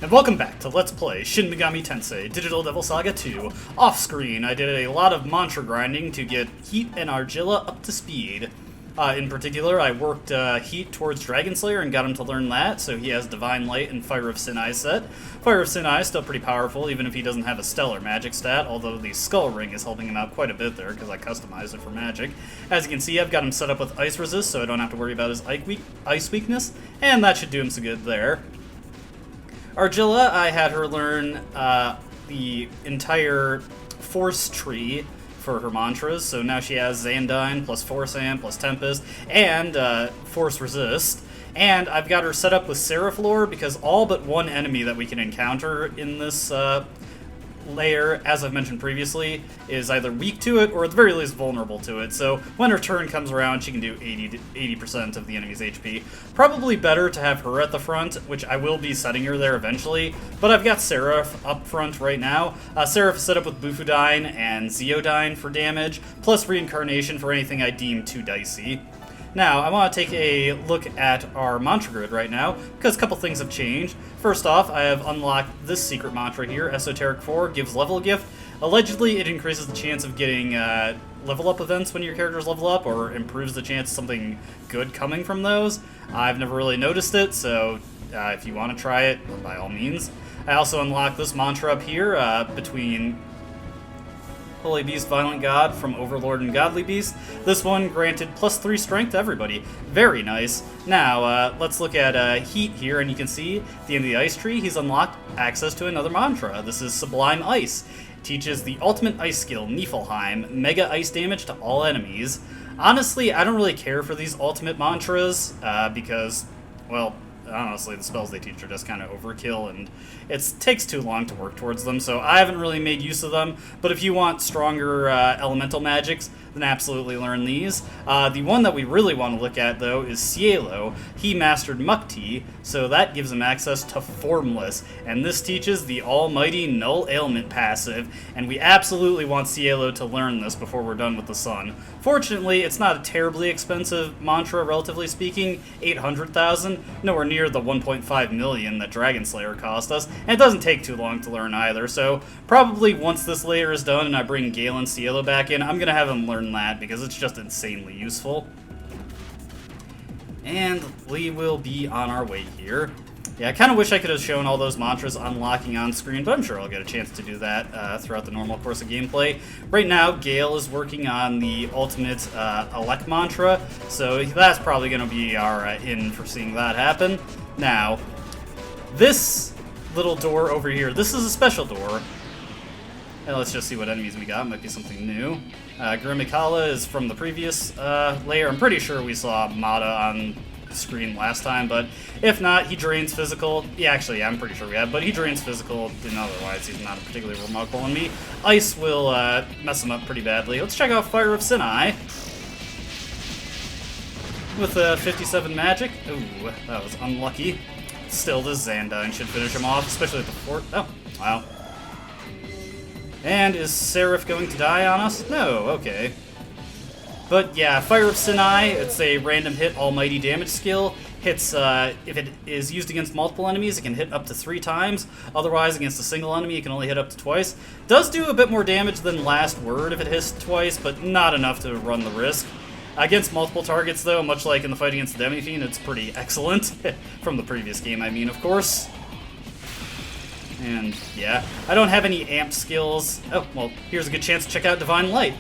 And welcome back to Let's Play Shin Megami Tensei Digital Devil Saga 2. Off-screen, I did a lot of mantra grinding to get Heat and Argilla up to speed. In particular, I worked Heat towards Dragon Slayer and got him to learn that, so he has Divine Light and Fire of Sinai set. Fire of Sinai is still pretty powerful, even if he doesn't have a stellar magic stat, although the Skull Ring is helping him out quite a bit there, because I customized it for magic. As you can see, I've got him set up with Ice Resist, so I don't have to worry about his ice weakness, and that should do him some good there. Argilla, I had her learn the entire Force tree for her mantras, so now she has Xandine, plus Force Amp, plus Tempest, and Force Resist. And I've got her set up with Seraph Lore, because all but one enemy that we can encounter in this layer, as I've mentioned previously, is either weak to it or at the very least vulnerable to it. So when her turn comes around, she can do 80% of the enemy's HP. Probably better to have her at the front, which I will be setting her there eventually, but I've got Seraph up front right now. Seraph is set up with Bufudyne and Zeodyne for damage, plus Reincarnation for anything I deem too dicey. Now, I want to take a look at our mantra grid right now, because a couple things have changed. First off, I have unlocked this secret mantra here, Esoteric 4, gives level gift. Allegedly, it increases the chance of getting level up events when your characters level up, or improves the chance of something good coming from those. I've never really noticed it, so if you want to try it, by all means. I also unlocked this mantra up here, between Holy Beast, Violent God from Overlord and Godly Beast. This one granted +3 strength to everybody. Very nice. Now, let's look at Heat here, and you can see at the end of the Ice Tree, he's unlocked access to another mantra. This is Sublime Ice. It teaches the ultimate ice skill, Niflheim, mega ice damage to all enemies. Honestly, I don't really care for these ultimate mantras, because, well, honestly, the spells they teach are just kind of overkill, and it takes too long to work towards them, so I haven't really made use of them. But if you want stronger elemental magics, then absolutely learn these. The one that we really want to look at, though, is Cielo. He mastered Mukti, so that gives him access to Formless, and this teaches the almighty Null Ailment passive, and we absolutely want Cielo to learn this before we're done with the sun. Fortunately, it's not a terribly expensive mantra, relatively speaking, 800,000, nowhere near the 1.5 million that Dragon Slayer cost us, and it doesn't take too long to learn either, so probably once this layer is done and I bring Gale and Cielo back in, I'm going to have him learn that, because it's just insanely useful. And we will be on our way here. Yeah, I kind of wish I could have shown all those mantras unlocking on screen, but I'm sure I'll get a chance to do that throughout the normal course of gameplay. Right now, Gale is working on the ultimate Elect mantra, so that's probably going to be our in for seeing that happen. Now, this little door over here, this is a special door. And let's just see what enemies we got. Might be something new. Grimikala is from the previous layer. I'm pretty sure we saw Mata on screen last time, but if not, he drains physical. Yeah, actually, I'm pretty sure we have, but he drains physical, and otherwise he's not a particularly remarkable enemy. Ice will mess him up pretty badly. Let's check out Fire of Sinai. With 57 magic. Ooh, that was unlucky. Still, this Xandine should finish him off, especially at the fort. Oh, wow. And is Seraph going to die on us? No, okay. But yeah, Fire of Sinai, it's a random hit almighty damage skill. Hits, if it is used against multiple enemies, it can hit up to 3 times. Otherwise, against a single enemy, it can only hit up to twice. Does do a bit more damage than Last Word if it hits twice, but not enough to run the risk. Against multiple targets, though, much like in the fight against the Demi-Fiend, it's pretty excellent. From the previous game, I mean, of course. And, yeah, I don't have any amp skills. Oh, well, here's a good chance to check out Divine Light.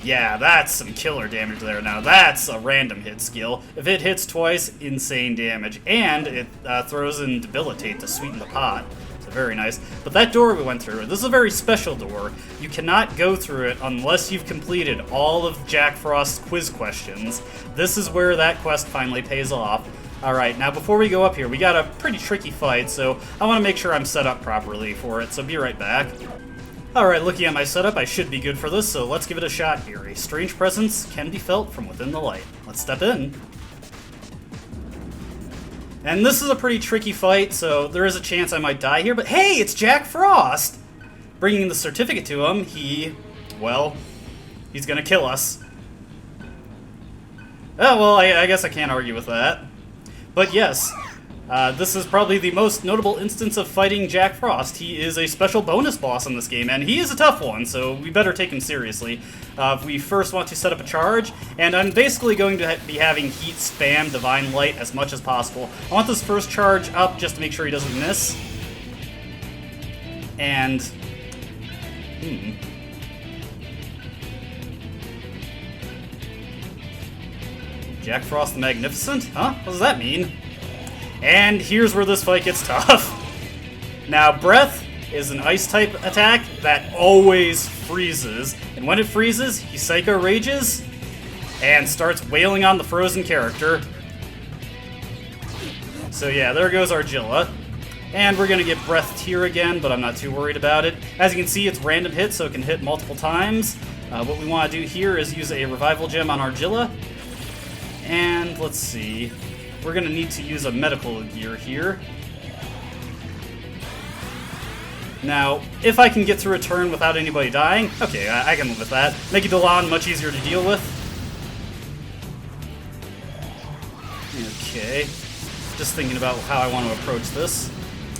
Yeah, that's some killer damage there. Now, that's a random hit skill. If it hits twice, insane damage. And it throws in Debilitate to sweeten the pot. So very nice. But that door we went through, this is a very special door. You cannot go through it unless you've completed all of Jack Frost's quiz questions. This is where that quest finally pays off. Alright, now before we go up here, we got a pretty tricky fight, so I want to make sure I'm set up properly for it, so be right back. Alright, looking at my setup, I should be good for this, so let's give it a shot here. A strange presence can be felt from within the light. Let's step in. And this is a pretty tricky fight, so there is a chance I might die here, but hey, it's Jack Frost! Bringing the certificate to him, well, he's gonna kill us. Oh, well, I guess I can't argue with that. But yes, This is probably the most notable instance of fighting Jack Frost. He is a special bonus boss in this game, and he is a tough one, so we better take him seriously. We first want to set up a charge, and I'm basically going to be having Heat spam Divine Light as much as possible. I want this first charge up just to make sure he doesn't miss. And... Jack Frost the Magnificent? Huh? What does that mean? And here's where this fight gets tough. Now, Breath is an Ice-type attack that always freezes. And when it freezes, he Psycho Rages and starts wailing on the frozen character. So yeah, there goes Argilla. And we're going to get Breath Tier again, but I'm not too worried about it. As you can see, it's random hit, so it can hit multiple times. What we want to do here is use a Revival Gem on Argilla. And let's see. We're going to need to use a medical gear here. Now, if I can get through a turn without anybody dying, okay, I can live with that. Make Dolan much easier to deal with. Okay. Just thinking about how I want to approach this.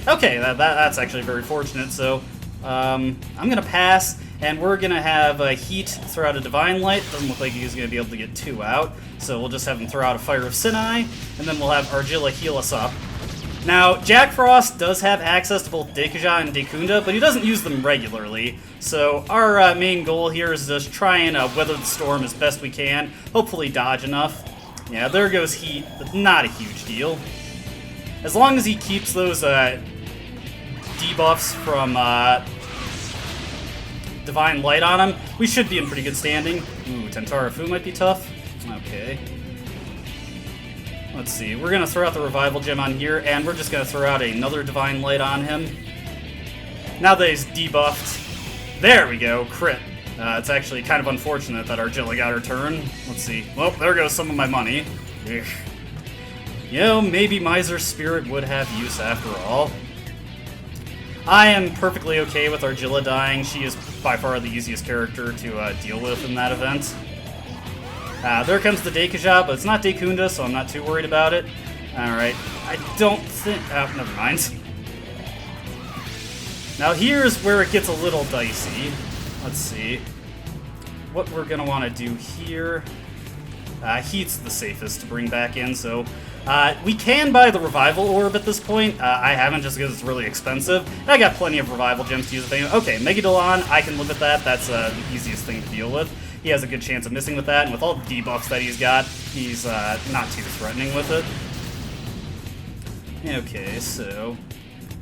Okay, that's actually very fortunate, so I'm going to pass, and we're going to have Heat throw out a Divine Light. Doesn't look like he's going to be able to get 2 out, so we'll just have him throw out a Fire of Sinai, and then we'll have Argilla heal us up. Now, Jack Frost does have access to both Deikuja and Dekunda, but he doesn't use them regularly, so our main goal here is just try and weather the storm as best we can, hopefully dodge enough. Yeah, there goes Heat, but not a huge deal. As long as he keeps those debuffs from Divine Light on him, we should be in pretty good standing. Ooh, Tentara Fu might be tough. Okay. Let's see, we're going to throw out the Revival Gem on here, and we're just going to throw out another Divine Light on him. Now that he's debuffed, there we go, crit. It's actually kind of unfortunate that Argilla got her turn. Let's see, well, there goes some of my money. Ugh. You know, maybe Miser's Spirit would have use after all. I am perfectly okay with Argilla dying. She is by far the easiest character to deal with in that event. There comes the Deikuja, but it's not Dekunda, so I'm not too worried about it. Alright, I don't think... never mind. Now here's where it gets a little dicey. Let's see. What we're going to want to do here... Heat's the safest to bring back in, so... we can buy the Revival Orb at this point. I haven't just because it's really expensive. And I got plenty of Revival Gems to use. Okay, Megadolan, I can live with that. That's the easiest thing to deal with. He has a good chance of missing with that, and with all the debuffs that he's got, he's not too threatening with it. Okay, so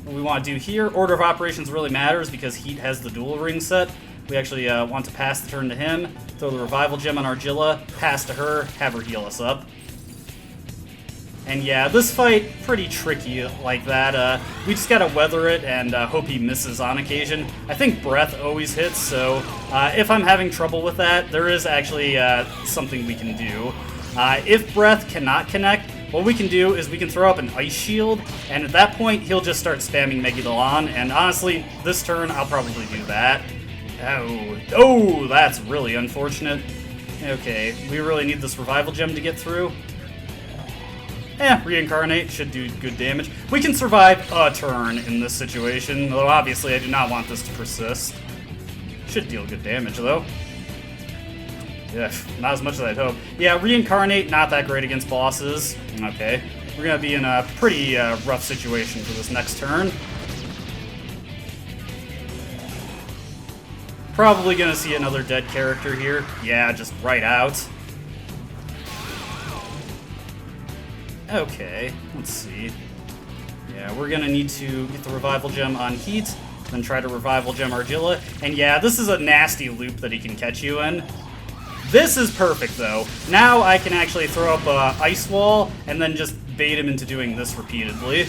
what we want to do here, Order of Operations really matters because Heat has the dual ring set. We actually want to pass the turn to him, throw the Revival Gem on Argilla, pass to her, have her heal us up. And yeah, this fight, pretty tricky like that. We just gotta weather it and hope he misses on occasion. I think Breath always hits, so if I'm having trouble with that, there is actually something we can do. If Breath cannot connect, what we can do is we can throw up an Ice Shield, and at that point, he'll just start spamming Megadolan, and honestly, this turn, I'll probably do that. Oh, that's really unfortunate. Okay, we really need this Revival Gem to get through. Reincarnate should do good damage. We can survive a turn in this situation, though obviously I do not want this to persist. Should deal good damage, though. Yeah, not as much as I'd hope. Yeah, Reincarnate, not that great against bosses. Okay, we're going to be in a pretty rough situation for this next turn. Probably going to see another dead character here. Yeah, just right out. Okay, let's see. Yeah, we're gonna need to get the Revival Gem on Heat, then try to Revival Gem Argilla. And yeah, this is a nasty loop that he can catch you in. This is perfect, though. Now I can actually throw up a Ice Wall, and then just bait him into doing this repeatedly.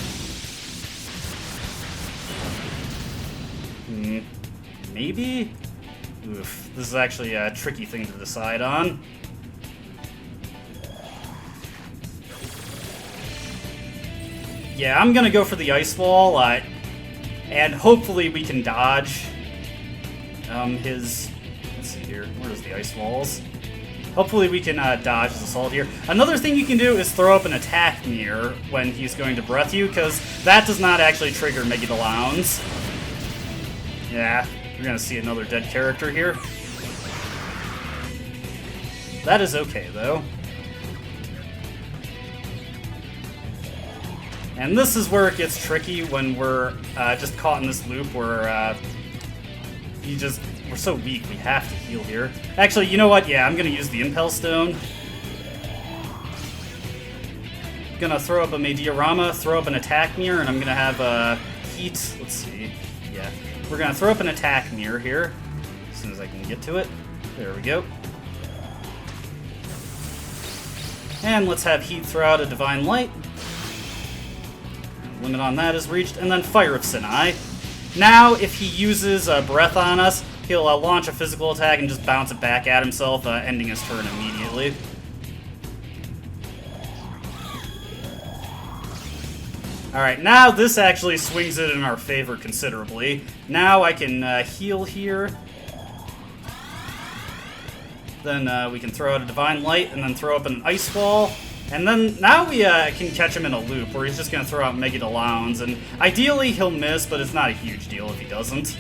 Maybe? Oof, this is actually a tricky thing to decide on. Yeah, I'm gonna go for the Ice Wall, and hopefully we can dodge his... Let's see here, where's the Ice Walls? Hopefully we can dodge his assault here. Another thing you can do is throw up an attack mirror when he's going to breath you, because that does not actually trigger Mega Downs. Yeah, we're going to see another dead character here. That is okay, though. And this is where it gets tricky when we're just caught in this loop where we're so weak, we have to heal here. Actually, you know what? Yeah, I'm gonna use the Impel Stone. Gonna throw up a Mediarama, throw up an attack mirror, and I'm gonna have heat. Let's see. Yeah, we're gonna throw up an attack mirror here as soon as I can get to it. There we go. And let's have heat throw out a Divine Light. Limit on that is reached, and then Fire of Sinai. Now, if he uses Breath on us, he'll launch a physical attack and just bounce it back at himself, ending his turn immediately. Alright, now this actually swings it in our favor considerably. Now I can heal here. Then we can throw out a Divine Light, and then throw up an Ice Wall. And then, now we can catch him in a loop, where he's just going to throw out Mega Downs, and ideally he'll miss, but it's not a huge deal if he doesn't.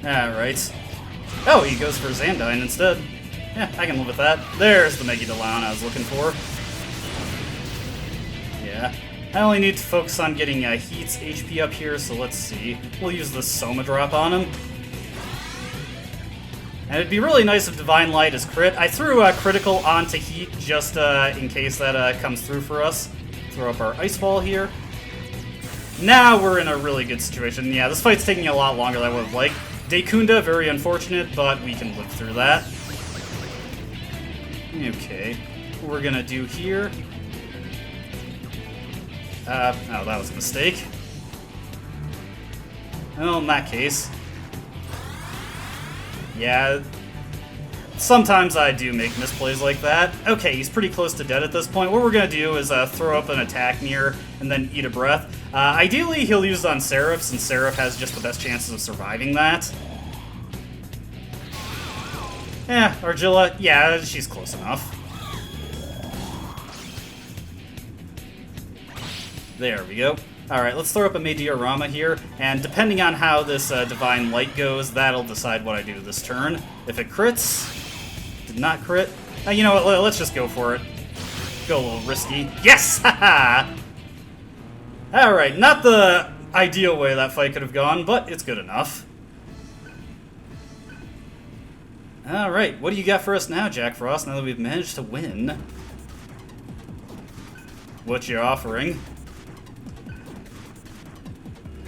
Alright. Oh, he goes for Xandine instead. Yeah, I can live with that. There's the Mega Down I was looking for. Yeah. I only need to focus on getting Heat's HP up here, so let's see. We'll use the Soma Drop on him. And it'd be really nice if Divine Light is crit. I threw a critical onto Heat just in case that comes through for us. Throw up our Ice Wall here. Now we're in a really good situation. Yeah, this fight's taking a lot longer than I would have liked. Dekunda, very unfortunate, but we can live through that. Okay, what we're gonna do here... oh, that was a mistake. Well, in that case... Yeah, sometimes I do make misplays like that. Okay, he's pretty close to dead at this point. What we're going to do is throw up an attack mirror and then eat a breath. Ideally, he'll use it on Seraph, since Seraph has just the best chances of surviving that. Yeah, Argilla, yeah, she's close enough. There we go. Alright, let's throw up a Mediarama here, and depending on how this Divine Light goes, that'll decide what I do this turn. If it crits... Did not crit. You know what, let's just go for it. Go a little risky. Yes! Haha! Alright, not the ideal way that fight could have gone, but it's good enough. Alright, what do you got for us now, Jack Frost, now that we've managed to win? What you offering?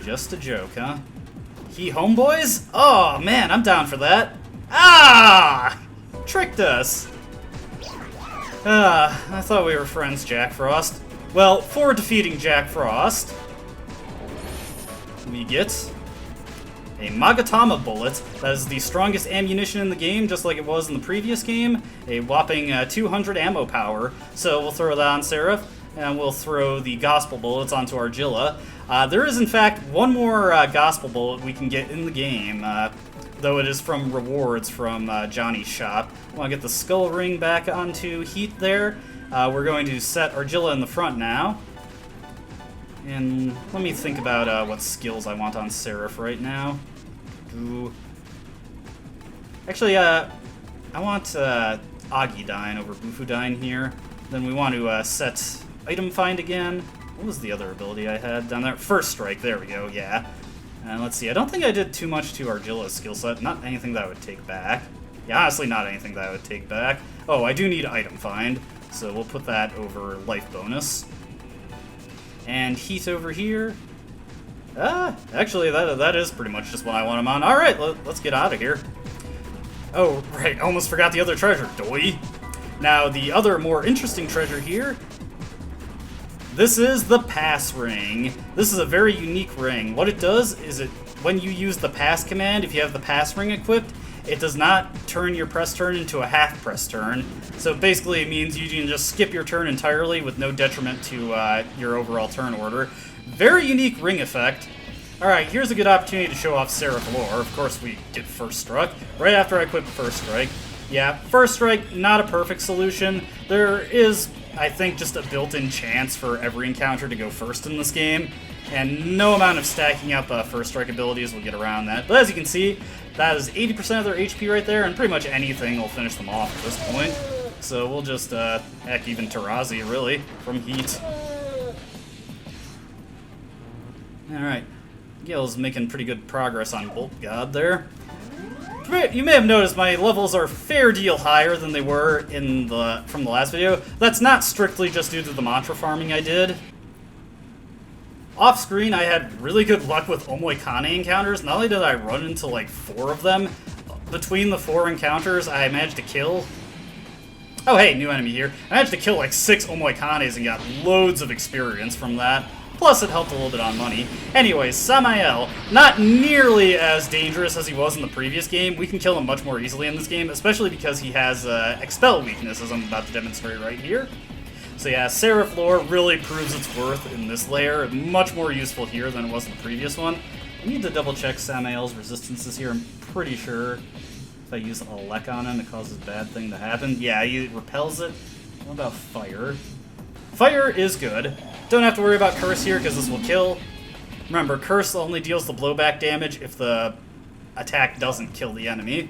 Just a joke, huh? He homeboys? Oh, man, I'm down for that. Ah! Tricked us. I thought we were friends, Jack Frost. Well, for defeating Jack Frost, we get a Magatama bullet. That is the strongest ammunition in the game, just like it was in the previous game. A whopping 200 ammo power. So we'll throw that on Seraph, and we'll throw the Gospel bullets onto Argilla. There is, in fact, one more Gospel bullet we can get in the game, though it is from rewards from Johnny's shop. I want to get the Skull Ring back onto Heat there. We're going to set Argilla in the front now. And let me think about what skills I want on Seraph right now. Actually, I want Agidine over Bufudine here. Then we want to set Item Find again. What was the other ability I had down there? First Strike, there we go, yeah. And let's see, I don't think I did too much to Argilla's skill set. Not anything that I would take back. Yeah, honestly, not anything that I would take back. Oh, I do need Item Find, so we'll put that over Life Bonus. And Heat over here. Actually, that is pretty much just what I want him on. Alright, let's get out of here. Oh, right, almost forgot the other treasure, doy. Now, the other more interesting treasure here, this is the Pass Ring. This is a very unique ring. What it does is when you use the Pass command, if you have the Pass Ring equipped, it does not turn your press turn into a half press turn. So basically it means you can just skip your turn entirely with no detriment to your overall turn order. Very unique ring effect. Alright, here's a good opportunity to show off Seraph Lore. Of course, we get First Struck right after I equip First Strike. Yeah, First Strike, not a perfect solution. There is, I think, just a built-in chance for every encounter to go first in this game, and no amount of stacking up First Strike abilities will get around that. But as you can see, that is 80% of their HP right there, and pretty much anything will finish them off at this point. So we'll just, heck, even Tarazi, really, from Heat. Alright. Gale's making pretty good progress on Bolt God there. You may have noticed my levels are a fair deal higher than they were from the last video. That's not strictly just due to the mantra farming I did. Off screen, I had really good luck with Omoikane encounters. Not only did I run into like 4 of them, between the 4 encounters, I managed to kill... Oh hey, new enemy here. I managed to kill like 6 Omoikanes and got loads of experience from that. Plus, it helped a little bit on money. Anyways, Samael, not nearly as dangerous as he was in the previous game. We can kill him much more easily in this game, especially because he has Expel weakness, as I'm about to demonstrate right here. So yeah, Seraph Lore really proves its worth in this layer. Much more useful here than it was in the previous one. I need to double check Samael's resistances here. I'm pretty sure if I use Elec on him, it causes a bad thing to happen. Yeah, he repels it. What about Fire? Fire is good. Don't have to worry about Curse here, because this will kill. Remember, Curse only deals the blowback damage if the attack doesn't kill the enemy.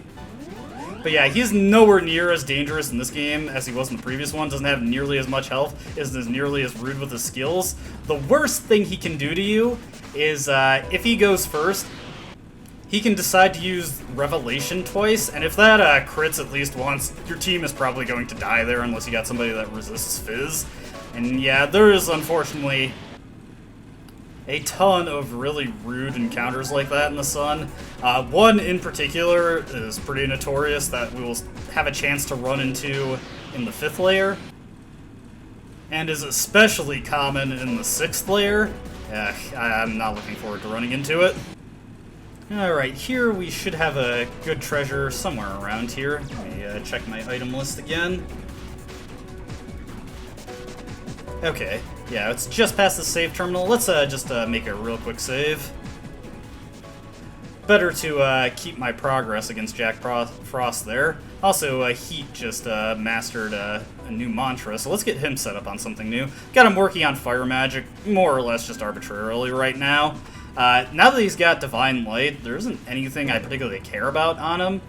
But yeah, he's nowhere near as dangerous in this game as he was in the previous one. Doesn't have nearly as much health, isn't as nearly as rude with his skills. The worst thing he can do to you is, if he goes first, he can decide to use Revelation twice, and if that crits at least once, your team is probably going to die there unless you got somebody that resists Fizz. And yeah, there is unfortunately a ton of really rude encounters like that in the Sun. One in particular is pretty notorious that we will have a chance to run into in the 5th layer, and is especially common in the 6th layer. I'm not looking forward to running into it. Alright, here we should have a good treasure somewhere around here. Let me check my item list again. Okay, yeah, it's just past the save terminal. Let's just make a real quick save. Better to keep my progress against Jack Frost there. Also, Heat just mastered a new mantra, so let's get him set up on something new. Got him working on Fire Magic, more or less just arbitrarily right now. Now that he's got Divine Light, there isn't anything I particularly care about on him.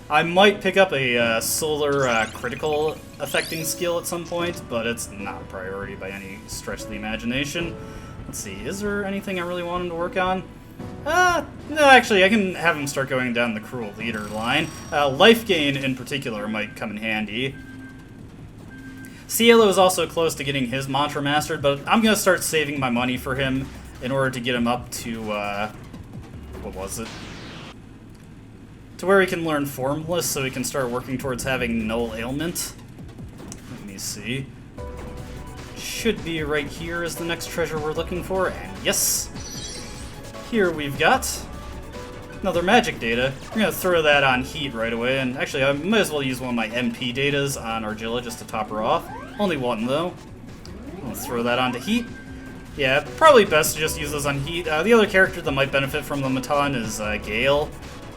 I might pick up a solar critical affecting skill at some point, but it's not a priority by any stretch of the imagination. Let's see, is there anything I really want him to work on? No, actually, I can have him start going down the Cruel Leader line. Life gain in particular might come in handy. Cielo is also close to getting his mantra mastered, but I'm going to start saving my money for him in order to get him up to, what was it? To where he can learn Formless, so he can start working towards having Null Ailment. Let me see. Should be right here is the next treasure we're looking for, and yes! Here we've got another magic data. We're going to throw that on Heat right away, and actually I might as well use one of my MP datas on Argilla just to top her off. Only one, though. I'll throw that onto Heat. Yeah, probably best to just use those on Heat. The other character that might benefit from them a ton is Gale.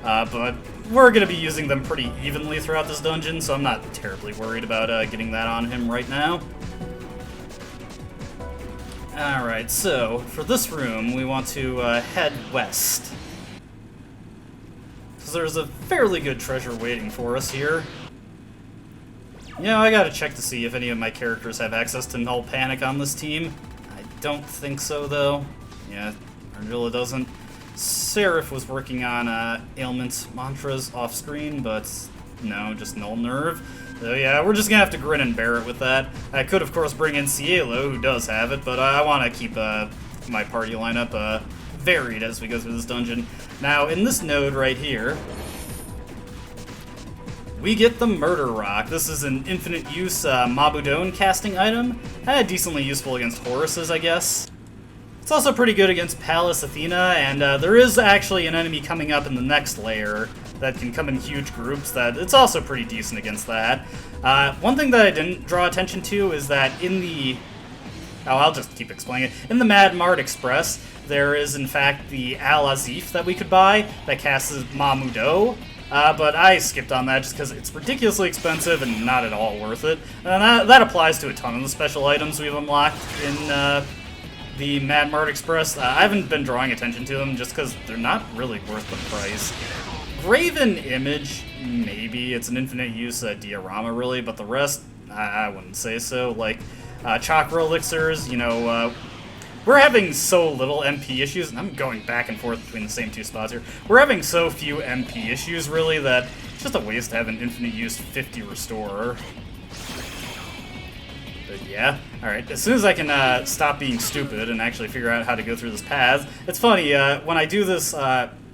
But we're going to be using them pretty evenly throughout this dungeon, so I'm not terribly worried about getting that on him right now. Alright, so for this room, we want to head west. Because there's a fairly good treasure waiting for us here. You know, I gotta check to see if any of my characters have access to Null Panic on this team. I don't think so, though. Yeah, Argilla doesn't. Seraph was working on ailment mantras off screen, but no, just Null Nerve. So yeah, we're just gonna have to grin and bear it with that. I could, of course, bring in Cielo, who does have it, but I want to keep my party lineup varied as we go through this dungeon. Now, in this node right here, we get the Murder Rock. This is an infinite use Mabudon casting item. Decently useful against Horuses, I guess. It's also pretty good against Pallas Athena, and there is actually an enemy coming up in the next layer that can come in huge groups that it's also pretty decent against that. One thing that I didn't draw attention to is that in the Oh, I'll just keep explaining it. In the Mad Mart Express, there is in fact the Al Azif that we could buy that casts Mamudo. But I skipped on that just because it's ridiculously expensive and not at all worth it. And that applies to a ton of the special items we've unlocked in the Mad Mart Express. I haven't been drawing attention to them just because they're not really worth the price. Graven Image, maybe. It's an infinite use diorama, really, but the rest, I wouldn't say so. Like, Chakra Elixirs, you know, we're having so little MP issues, and I'm going back and forth between the same two spots here. We're having so few MP issues, really, that it's just a waste to have an infinite use 50 restorer. But yeah, alright, as soon as I can stop being stupid and actually figure out how to go through this path. It's funny, when I do this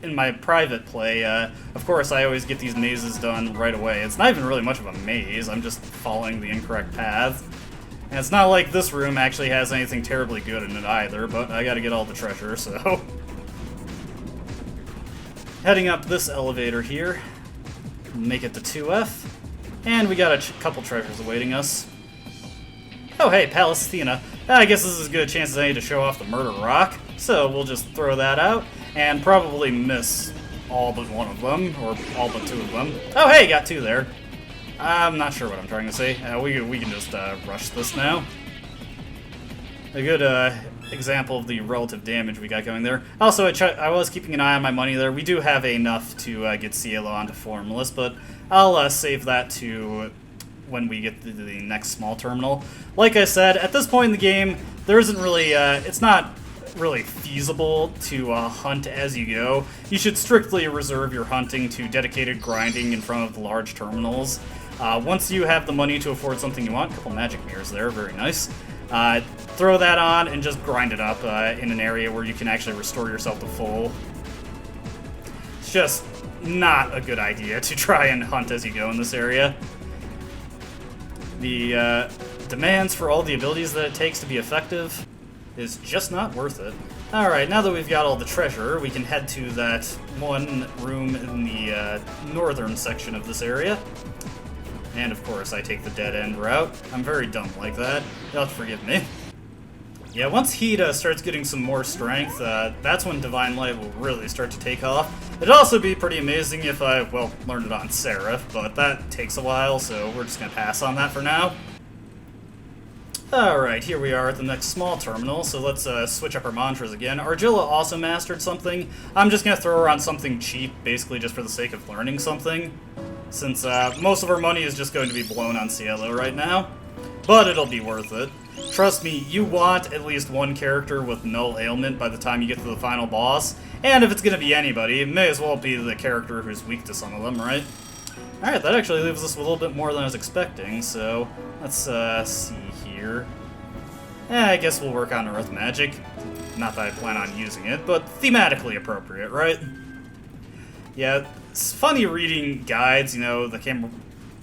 in my private play, of course I always get these mazes done right away. It's not even really much of a maze, I'm just following the incorrect path. And it's not like this room actually has anything terribly good in it either, but I gotta get all the treasure, so... Heading up this elevator here, make it to 2F, and we got a couple treasures awaiting us. Oh hey, Palestina. I guess this is as good a chance as any to show off the Murder Rock, so we'll just throw that out, and probably miss all but one of them, or all but two of them. Oh hey, got two there. I'm not sure what I'm trying to say. We can just rush this now. A good example of the relative damage we got going there. Also, I was keeping an eye on my money there. We do have enough to get Cielo onto Formless, but I'll save that to when we get to the next small terminal. Like I said, at this point in the game, there isn't really, it's not really feasible to hunt as you go. You should strictly reserve your hunting to dedicated grinding in front of the large terminals. Once you have the money to afford something you want, a couple magic mirrors there, very nice. Throw that on and just grind it up in an area where you can actually restore yourself to full. It's just not a good idea to try and hunt as you go in this area. The demands for all the abilities that it takes to be effective is just not worth it. Alright, now that we've got all the treasure, we can head to that one room in the northern section of this area. And of course, I take the dead-end route. I'm very dumb like that. You'll have to forgive me. Yeah, once Heat starts getting some more strength, that's when Divine Light will really start to take off. It'd also be pretty amazing if I, well, learned it on Seraph, but that takes a while, so we're just gonna pass on that for now. Alright, here we are at the next small terminal, so let's switch up our mantras again. Argilla also mastered something. I'm just gonna throw her on something cheap, basically just for the sake of learning something, since most of our money is just going to be blown on Cielo right now. But it'll be worth it. Trust me, you want at least one character with null ailment by the time you get to the final boss, and if it's gonna be anybody, it may as well be the character who's weak to some of them, right? Alright, that actually leaves us with a little bit more than I was expecting, so let's see here. I guess we'll work on Earth Magic. Not that I plan on using it, but thematically appropriate, right? Yeah, it's funny reading guides, you know,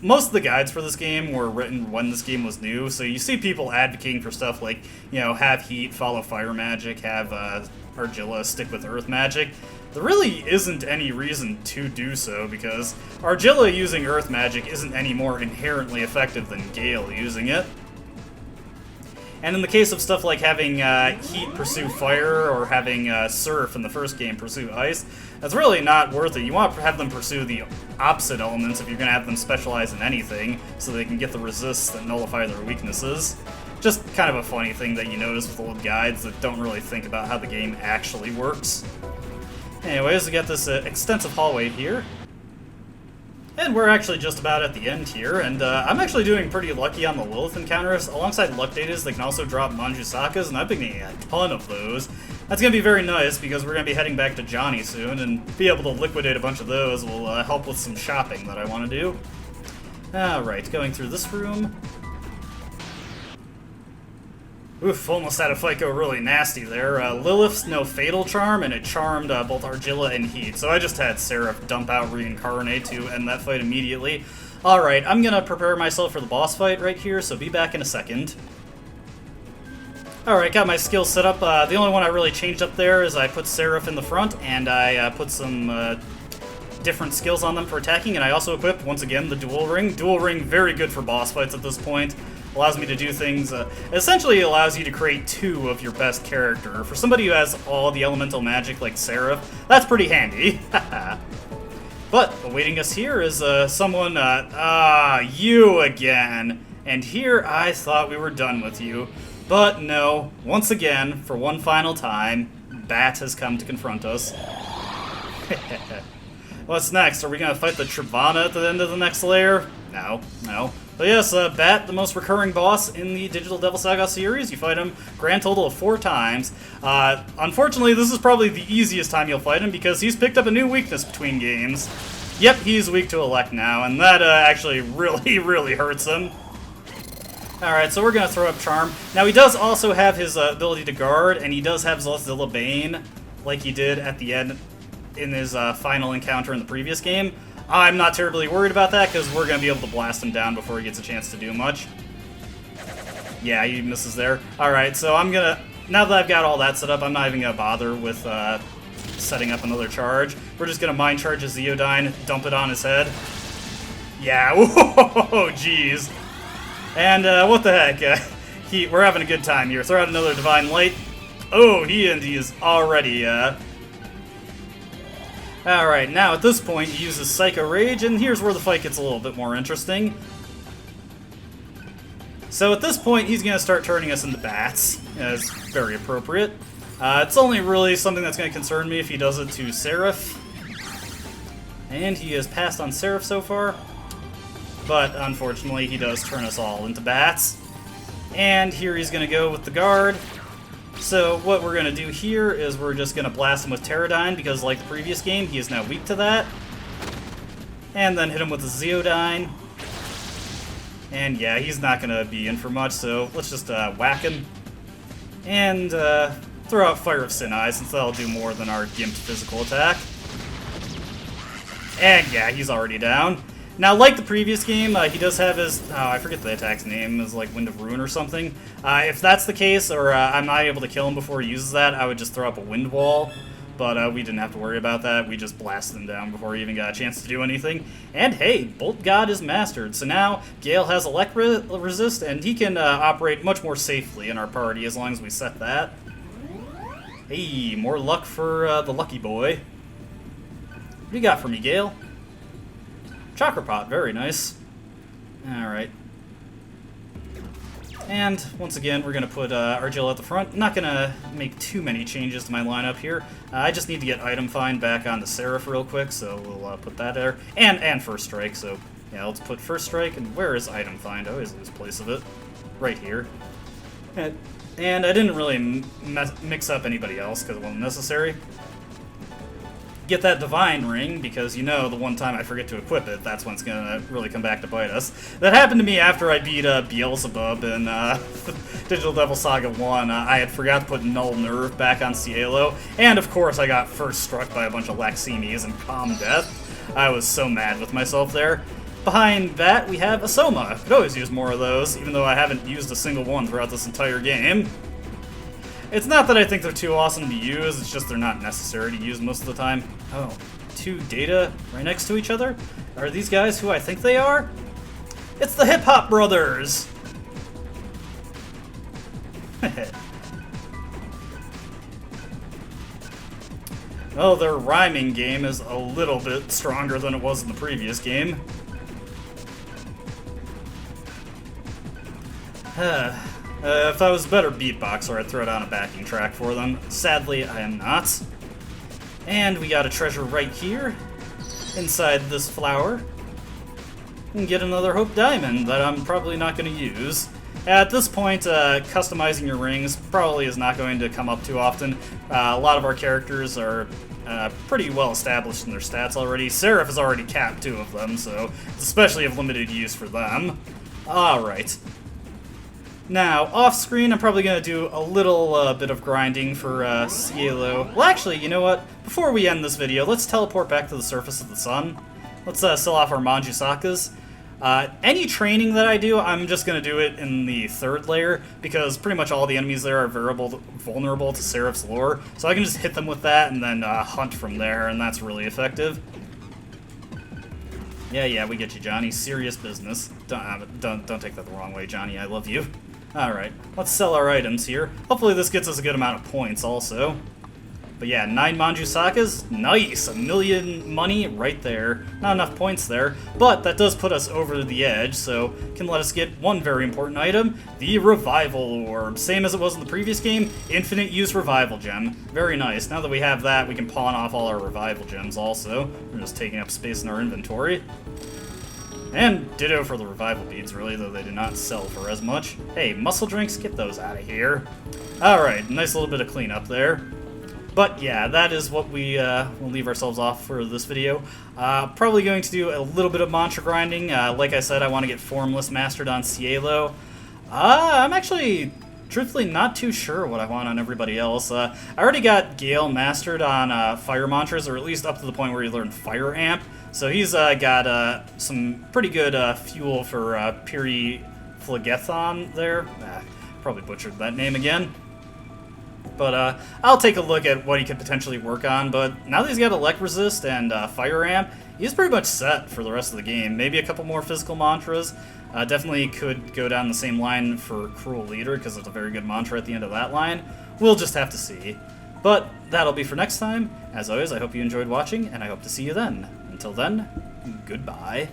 most of the guides for this game were written when this game was new, so you see people advocating for stuff like, you know, have Heat, follow Fire Magic, have Argilla stick with Earth Magic. There really isn't any reason to do so, because Argilla using Earth Magic isn't any more inherently effective than Gale using it. And in the case of stuff like having Heat pursue Fire, or having Surf in the first game pursue Ice, that's really not worth it. You want to have them pursue the opposite elements if you're going to have them specialize in anything, so they can get the resists that nullify their weaknesses. Just kind of a funny thing that you notice with old guides that don't really think about how the game actually works. Anyways, we got this extensive hallway here. And we're actually just about at the end here, and I'm actually doing pretty lucky on the Lilith encounters. Alongside luck datas, they can also drop Manjusakas, and I've been getting a ton of those. That's going to be very nice, because we're going to be heading back to Johnny soon, and be able to liquidate a bunch of those will help with some shopping that I want to do. Alright, going through this room. Oof, almost had a fight go really nasty there. Lilith's no Fatal Charm, and it charmed both Argilla and Heat, so I just had Seraph dump out Reincarnate to end that fight immediately. Alright, I'm gonna prepare myself for the boss fight right here, so be back in a second. Alright, got my skills set up. The only one I really changed up there is I put Seraph in the front, and I put some different skills on them for attacking, and I also equipped, once again, the Dual Ring. Dual Ring, very good for boss fights at this point. allows me to do things, essentially allows you to create 2 of your best character. For somebody who has all the elemental magic like Seraph, that's pretty handy. But awaiting us here is someone, you again. And here I thought we were done with you. But no, once again, for one final time, Bat has come to confront us. What's next? Are we going to fight the Tribana at the end of the next layer? No. But yes, Bat, the most recurring boss in the Digital Devil Saga series. You fight him grand total of 4 times. Unfortunately, this is probably the easiest time you'll fight him because he's picked up a new weakness between games. Yep, he's weak to Elect now, and that actually really hurts him. Alright, so we're going to throw up Charm. Now, he does also have his ability to guard, and he does have Zilla Bane, like he did at the end in his final encounter in the previous game. I'm not terribly worried about that, because we're going to be able to blast him down before he gets a chance to do much. Yeah, he misses there. Alright, so I'm going to... Now that I've got all that set up, I'm not even going to bother with setting up another charge. We're just going to Mind Charge his Zeodyne, dump it on his head. Yeah, whoa, jeez. And what the heck, we're having a good time here. Throw out another Divine Light. Oh, he is already, Alright, now at this point he uses Psycho Rage, and here's where the fight gets a little bit more interesting. So at this point he's going to start turning us into bats, as very appropriate. It's only really something that's going to concern me if he does it to Seraph. And he has passed on Seraph so far. But unfortunately, he does turn us all into bats. And here he's going to go with the guard. So what we're going to do here is we're just going to blast him with Pterodyne, because like the previous game, he is now weak to that. And then hit him with the Zeodyne. And yeah, he's not going to be in for much, so let's just whack him. And throw out Fire of Sin Eye, since that'll do more than our gimped physical attack. And yeah, he's already down. Now, like the previous game, he does have his... Oh, I forget the attack's name. It's like Wind of Ruin or something. If that's the case, or I'm not able to kill him before he uses that, I would just throw up a Wind Wall. But we didn't have to worry about that. We just blasted him down before he even got a chance to do anything. And hey, Bolt God is mastered. So now, Gale has Elect Resist, and he can operate much more safely in our party as long as we set that. Hey, more luck for the lucky boy. What do you got for me, Gale? Chakra Pot, very nice. Alright. And, once again, we're going to put Argilla at the front. Not going to make too many changes to my lineup here. I just need to get Item Find back onto Seraph real quick, so we'll put that there. And First Strike, so yeah, let's put First Strike. And where is Item Find? I always lose place of it. Right here. And I didn't really mix up anybody else because it wasn't necessary. Get that Divine Ring, because you know the one time I forget to equip it, that's when it's gonna really come back to bite us. That happened to me after I beat Beelzebub in Digital Devil Saga 1. I had forgot to put Null Nerve back on Cielo, and of course I got first struck by a bunch of Laxinis and Calm Death. I was so mad with myself there. Behind that, we have Asoma. Could always use more of those, even though I haven't used a single one throughout this entire game. It's not that I think they're too awesome to use, it's just they're not necessary to use most of the time. Oh, 2 Data right next to each other? Are these guys who I think they are? It's the Hip Hop Brothers! Well, their rhyming game is a little bit stronger than it was in the previous game. If I was a better beatboxer, I'd throw down a backing track for them. Sadly, I am not. And we got a treasure right here, inside this flower. And get another Hope Diamond that I'm probably not going to use. At this point, customizing your rings probably is not going to come up too often. A lot of our characters are pretty well established in their stats already. Seraph has already capped 2 of them, so it's especially of limited use for them. Alright. Now, off-screen, I'm probably going to do a little bit of grinding for Cielo. Well, actually, you know what? Before we end this video, let's teleport back to the surface of the sun. Let's sell off our Manjusakas. Any training that I do, I'm just going to do it in the 3rd layer, because pretty much all the enemies there are vulnerable to Seraph's lore. So I can just hit them with that and then hunt from there, and that's really effective. Yeah, we get you, Johnny. Serious business. Don't take that the wrong way, Johnny. I love you. Alright, let's sell our items here. Hopefully this gets us a good amount of points also. But yeah, 9 Manju Sakas, nice! 1 million money right there. Not enough points there, but that does put us over the edge, so can let us get one very important item, the Revival Orb. Same as it was in the previous game, infinite use Revival Gem. Very nice. Now that we have that, we can pawn off all our Revival Gems also. We're just taking up space in our inventory. And ditto for the Revival Beads, really, though they do not sell for as much. Hey, muscle drinks, get those out of here. Alright, nice little bit of cleanup there. But yeah, that is what we will leave ourselves off for this video. Probably going to do a little bit of mantra grinding. Like I said, I want to get Formless mastered on Cielo. I'm actually, truthfully, not too sure what I want on everybody else. I already got Gale mastered on Fire Mantras, or at least up to the point where you learn Fire Amp. So he's got some pretty good fuel for Periflagethon there. Probably butchered that name again. But I'll take a look at what he could potentially work on. But now that he's got Elect Resist and Fire Amp, he's pretty much set for the rest of the game. Maybe a couple more physical mantras. Definitely could go down the same line for Cruel Leader, because it's a very good mantra at the end of that line. We'll just have to see. But that'll be for next time. As always, I hope you enjoyed watching, and I hope to see you then. Until then, goodbye.